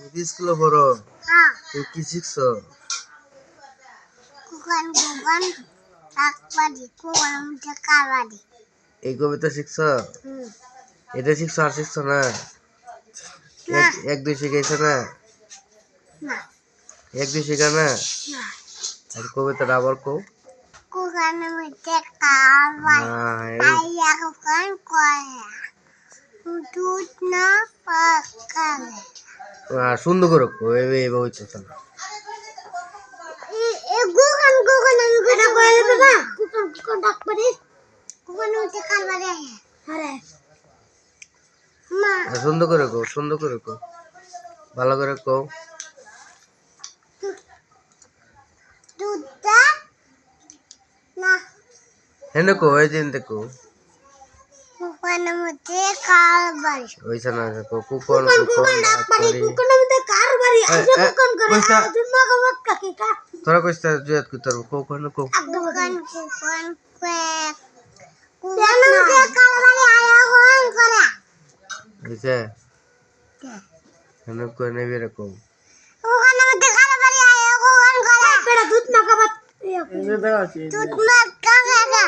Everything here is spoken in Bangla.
তুমি স্কুলে পড়ো? হ্যাঁ। তুমি কি শিখছো? কুকান কুকান কাকবাড়ি কুকান মুখে কারবাড়ি। এই কবিতা শিখছো? এটা শিখছো আর শিখছো না? এক দুই শিখাইছো না? না এক দুই শিখা না? না আর কবিতাটা আবার কও। কুকান মুখে কারবাড়ি হ্যাঁ, আইয়া কুকান কয়া দুধ না পাকালে সুন্দর করে কও, এইভাবে হইতেছে না। কুকান কুকান আমি কথা কইলে বাবা কুকান কুকান ডাকবাড়ি কুকান মুখে কারবাড়ি আইয়া আরে মা সুন্দর করে কও, সুন্দর করে কও, ভালো করে কও। দুধটা না হেনে কও, এই দিন দেখো কুকান মুখে কারবাড়ি হইছে না। কও কুকন কুকন ডাকবাড়ি। কুকান মুখে কারবাড়ি আইয়া কুকান করে কইছা তুমি মগা কাকি কা তোরা কইছা জুয়াত কই তোর কও কোন কও। কুকান কুকান কোয়াক কুকান মুখে কারবাড়ি আইয়া কুকান করে হইছে হেনে কই নেবে রে কও। কুকান মুখে কারবাড়ি আইয়া কুকান করে বেটা দুধ মাখাবাত দুধ মাখা কাকা